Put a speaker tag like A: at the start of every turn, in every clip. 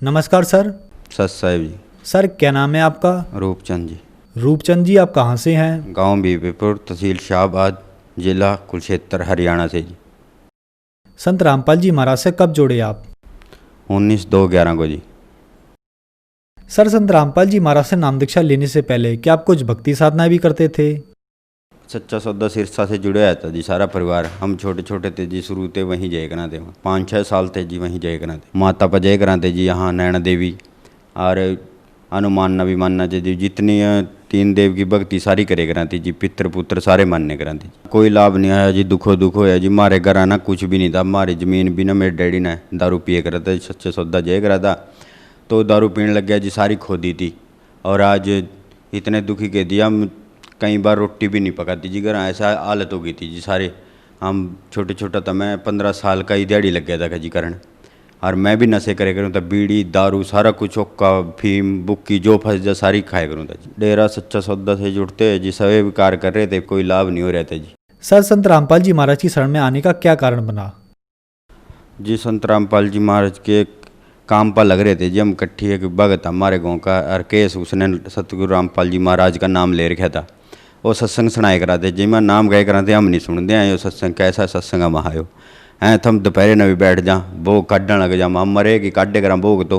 A: नमस्कार सर।
B: सत साहिब जी।
A: सर क्या नाम है आपका?
B: रूपचंद जी।
A: रूपचंद जी, आप कहाँ से हैं?
B: गांव बीबीपुर, तहसील शाहबाद, जिला कुरुक्षेत्र, हरियाणा से जी।
A: संत रामपाल जी महाराज से कब जुड़े आप?
B: 19/2/11 को जी।
A: सर, संत रामपाल जी महाराज से नाम दीक्षा लेने से पहले क्या आप कुछ भक्ति साधना भी करते थे?
B: सच्चा सौदा सिरसा से जुड़े आया था जी सारा परिवार। हम छोटे छोटे थे जी, शुरू थे वहीं जय करा थे। 5-6 साल थे जी वहीं जय करा थे। माता पर जय करा थे जी, यहाँ नैना देवी और अनुमानना भी मानना जी। जितनी 3 देव की भक्ति सारी करे करा थी जी। पित्र पुत्र सारे मानने करा थे। कोई लाभ नहीं आया जी, दुखो दुख होया जी। मारे घर आना कुछ भी नहीं था। हमारी ज़मीन भी ना मेरे डैडी ने दारू पिए करा था, सच्चे सौदा जय करा था तो दारू पीने लग गया जी, सारी खो दी थी। और आज इतने दुखी कह दिया, हम कई बार रोटी भी नहीं पकाती जी घर, ऐसा हालत हो गई थी जी सारे। हम छोटे छोटा था मैं, 15 साल का ही दिहाड़ी लग गया था जी करण। और मैं भी नशे करे करूँ था, बीड़ी दारू सारा कुछ, ओक्का फीम बुक्की जो फंस जा सारी खाए करूँ था जी। डेरा सच्चा सौदा से जुड़ते जी सभी विकार कर रहे थे, कोई लाभ नहीं हो रहा था जी।
A: सर, संत रामपाल जी महाराज की शरण में आने का क्या कारण बना?
B: जी संत रामपाल जी महाराज के काम पर लग रहे थे जी। हम इकट्ठी एक भगत हमारे गाँव का और केस, उसने सतगुरु रामपाल जी महाराज का नाम ले रखा था। वो सत्संग सुनाए कराते जी, मैं नाम गए कराते हम नहीं सुनते आयो सत्संग, कैसा सत्संग हम आयो हैं। थम दोपहरे न भी बैठ जा, भोग काटने लग जा, हम मरे कि काटे करा भोग तो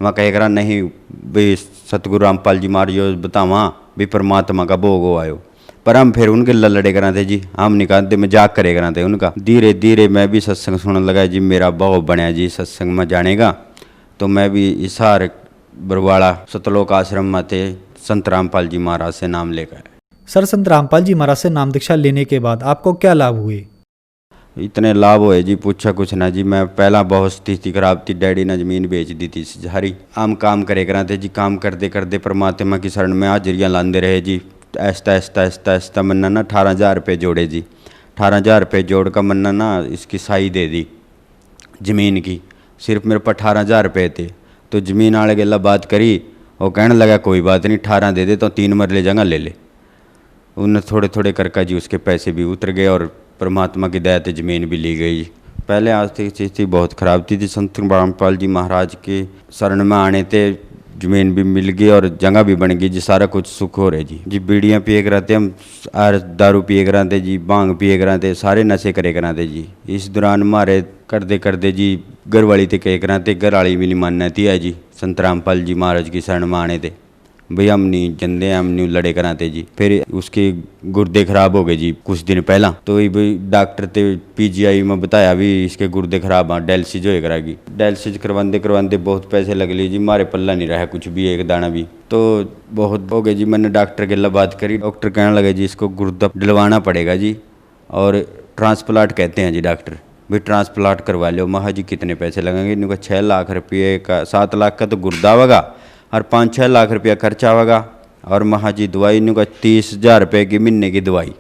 B: मैं कह करा नहीं भाई सतगुरु रामपाल जी महाराज जो बतावा भी परमात्मा का भोग हो आयो। पर हम फिर उनके लड़े कराते जी, हम निकालते मजाक करे कराते उनका। धीरे धीरे मैं भी सत्संग सुनने लगा जी, मेरा भाव बनया जी सत्संग में जानेगा। तो मैं भी इसार बरवाड़ा सतलोक आश्रम में थे, संत रामपाल जी महाराज से नाम लेकर।
A: सर, संत रामपाल जी महाराज से नाम दीक्षा लेने के बाद आपको क्या लाभ हुए?
B: इतने लाभ हुए जी पूछा कुछ ना जी। मैं पहला बहुत स्थिति खराब थी, डैडी ने ज़मीन बेच दी थी सारी। हम काम करे कराते जी, काम करते करते परमात्मा की शरण में हाजिरियाँ लाते रहे जी। ऐसा ऐसा ऐसा ऐसा मन्ना ना 18,000 रुपये जोड़े जी। 18,000 रुपये जोड़ कर मन्ना ना इसकी साई दे दी ज़मीन की। सिर्फ मेरे पास 18,000 रुपये थे। तो ज़मीन वाले गला बात करी, वो कहने लगा कोई बात नहीं 18 दे दे तो 3 मरले जगह ले ले। उन थोड़े थोड़े करके जी उसके पैसे भी उतर गए और परमात्मा की दया से ज़मीन भी ली गई। पहले आर्थिक स्थिति बहुत ख़राब थी। संत रामपाल जी महाराज के शरण में आने थे ज़मीन भी मिल गई और जगह भी बन गई जी, सारा कुछ सुख हो रहे जी। बीड़ियाँ पिए कराते हम और दारू पिए कराते जी, भांग पिए कराते, सारे नशे करे कराते जी। इस दौरान हमारे करते करते जी घर वाली थे कह कराते, घर वाली भी नहीं मानना थी है जी। संत रामपाल जी महाराज की शरण में आने थे भैया, हम नहीं जंदे हम नहीं लड़े कराते जी। फिर उसके गुर्दे खराब हो गए जी कुछ दिन पहला। तो ये भाई डॉक्टर थे पीजीआई में बताया भी इसके गुर्दे खराब हैं, डायलिसिस हो कराएगी। डायलिसिस करवाते करवाते बहुत पैसे लग लिए जी, मारे पल्ला नहीं रहा कुछ भी, एक दाना भी। तो बहुत हो गए जी। मैंने डॉक्टर के लिए बात करी, डॉक्टर कहने लगे जी इसको गुर्दा डलवाना पड़ेगा जी, और ट्रांसप्लांट कहते हैं जी डॉक्टर, भी ट्रांसप्लांट करवा लो। महा जी कितने पैसे लगेंगे? इनका 6 लाख रुपये का, 7 लाख का तो गुर्दा होगा और 5-6 लाख रुपया खर्चा होगा। और महा जी दवाई इनका 30,000 रुपये की महीने की दवाई।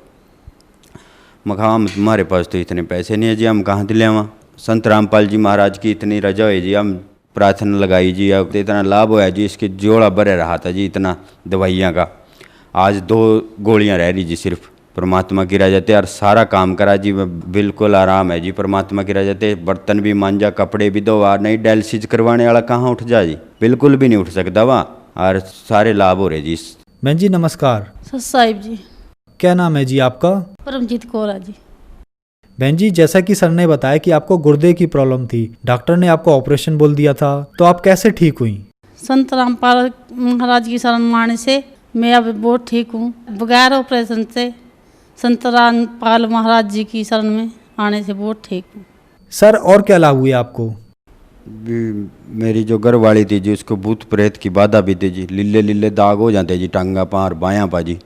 B: मखा हमारे पास तो इतने पैसे नहीं है जी, हम कहाँ से ले आवा। संत रामपाल जी महाराज की इतनी रजा हुई जी, हम प्रार्थना लगाई जी, अब तो इतना लाभ होया जी, इसके जोड़ा भरे रहा था जी इतना दवाइयाँ का। आज 2 गोलियाँ रह रही जी सिर्फ। परमात्मा की रजा थे और सारा काम करा जी, बिल्कुल आराम है जी। परमात्मा की रजा थे, बर्तन भी मांजा, कपड़े भी धोवा। नहीं डायलिसिस करवाने वाला कहाँ उठ जा जी, बिल्कुल भी नहीं उठ सकता वहाँ, और सारे लाभ हो रहे जी।
A: बहन जी नमस्कार।
C: सत साहिब जी।
A: क्या नाम है जी आपका?
C: परमजीत कौर है जी।
A: बहन जी, जैसा कि सर ने बताया कि आपको गुर्दे की प्रॉब्लम थी, डॉक्टर ने आपको ऑपरेशन बोल दिया था, तो आप कैसे ठीक हुई?
C: संत रामपाल महाराज की शरण में आने से मैं अब बहुत ठीक हूँ। बगैर ऑपरेशन से संत रामपाल महाराज जी की शरण में आने से बहुत ठीक हूँ।
A: सर, और क्या लाभ हुए आपको?
B: मेरी जो घर वाली थी जी, उसको भूत प्रेत की बाधा भी थी जी। लीले लीले दाग हो जाते जी टांगा पार बायां पा जी।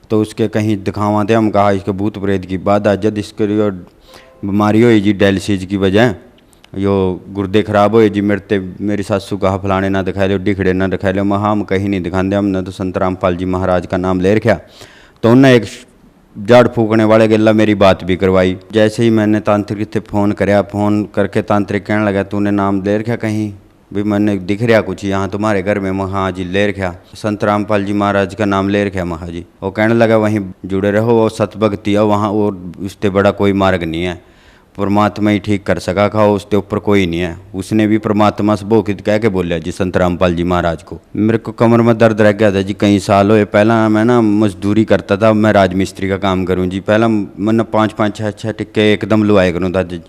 B: तो उसके कहीं दिखावा थे, हम कहा इसको भूत प्रेत की बाधा। जब इसको बीमारी हुई जी डायलिसिस की वजह, यो गुर्दे खराब हुए जी मेरी सासू कहा फलाने ना दिखा लो, डिखड़े ना दिखा लो। हम कहीं नहीं दिखाते, हमने तो संत रामपाल जी महाराज का नाम ले रखा। तो उन्हें एक झाड़ फूकने वाले गला मेरी बात भी करवाई। जैसे ही मैंने तांत्रिक से फ़ोन कराया, फ़ोन करके तांत्रिक कहने लगा तूने नाम ले रखा कहीं भी, मैंने दिख रहा कुछ यहाँ तुम्हारे घर में। महा जी ले रखा संत रामपाल जी महाराज का नाम ले रखा महा जी। वो कहने लगा वहीं जुड़े रहो, वो सतभक्ति है वहाँ, और उससे बड़ा कोई मार्ग नहीं है। परमात्मा ही ठीक कर सका खाओ, उसके ऊपर कोई नहीं है। उसने भी परमात्मा से बोकित कह के बोलिया जी संत रामपाल जी महाराज को। मेरे को कमर में दर्द रह गया था जी, कई साल हुए। पहला मैं ना मजदूरी करता था, मैं राजमिस्त्री का काम करूँ जी। पहला मैंने 5-5 6-6 टिक्के एकदम लुआए करूँ था जी।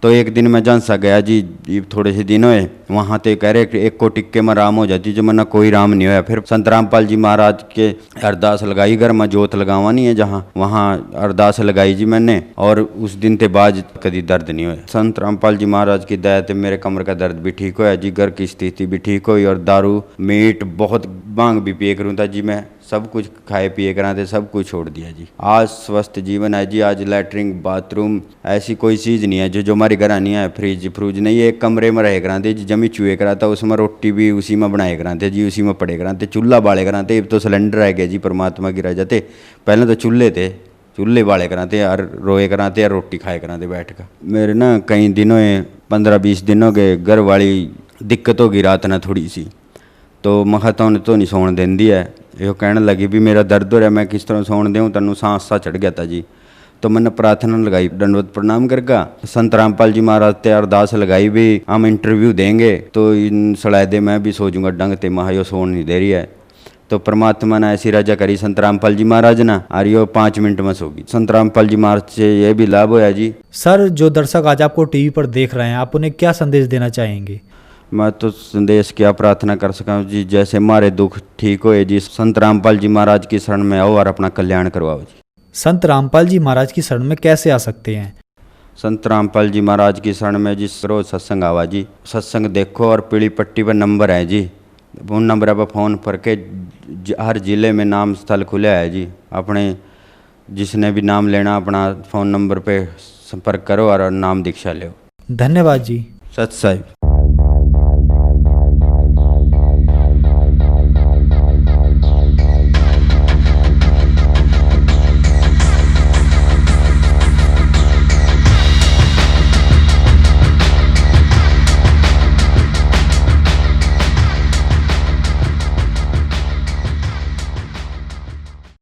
B: तो एक दिन मैं जानसा गया जी, ये थोड़े से दिन हुए, वहाँ ते कह रहे कि एक को टिक्के में राम हो जाती, जो मैंने कोई राम नहीं होया। फिर संत रामपाल जी महाराज के अरदास लगाई, घर में जोत लगावा नहीं है जहाँ, वहाँ अरदास लगाई जी मैंने, और उस दिन ते बाद कभी दर्द नहीं होया। संत रामपाल जी महाराज की दया ते मेरे कमर का दर्द भी ठीक होया जी, घर की स्थिति भी ठीक हुई, और दारू मीट बहुत भांग भी पिए करूँ था जी। मैं सब कुछ खाए पिए करा थे, सब कुछ छोड़ दिया जी। आज स्वस्थ जीवन है जी। आज लैटरिन बाथरूम ऐसी कोई चीज़ नहीं है जो हमारे घर नहीं है। फ्रिज फ्रूज नहीं, एक कमरे में रहे कराते जी, जमी चूहे कराता, उसमें रोटी भी उसी में बनाए कराते जी, उसी में पड़े कराते, चूल्हा बाले कराते। अब तो सिलेंडर रह गया जी, परमात्मा की रह जाते। पहले तो चूल्हे थे, चूल्हे बाले कराते और रोए कराते और रोटी खाए कराते बैठ कर। मेरे ना कई दिनों 15-20 दिनों के घर वाली दिक्कत होगी रात ना थोड़ी सी, तो मखा तो नहीं सोन देंदी है। यो कहने लगी भी मेरा दर्द हो रहा, मैं किस तरह सोन दूँ, तनु सांस सा चढ़ गया था जी। तो मैंने प्रार्थना लगाई, दंडवत प्रणाम करके संत रामपाल जी महाराज ते अरदास लगाई भी हम इंटरव्यू देंगे, तो इन सलाह मैं भी सो जूँगा डंग ते महा यो सोन नहीं दे रही है। तो परमात्मा ने ऐसी रजा करी संत रामपाल जी महाराज ना, और यो 5 मिनट में सोगी। संत रामपाल जी महाराज से ये भी लाभ होया जी।
A: सर, जो दर्शक आज आपको टीवी पर देख रहे हैं, आप उन्हें क्या संदेश देना चाहेंगे?
B: मैं तो संदेश क्या प्रार्थना कर सका जी, जैसे हमारे दुख ठीक होए जी, संत रामपाल जी महाराज की शरण में आओ और अपना कल्याण करवाओ जी।
A: संत रामपाल जी महाराज की शरण में कैसे आ सकते हैं?
B: संत रामपाल जी महाराज की शरण में जी रोज सत्संग आवा जी। सत्संग देखो, और पीली पट्टी पर नंबर है जी, उन नंबर पर फ़ोन पर के हर जिले में नाम स्थल खुले है जी। अपने जिसने भी नाम लेना अपना फ़ोन नंबर पे संपर्क करो और नाम दीक्षा लो।
A: धन्यवाद जी।
B: सत साहिब।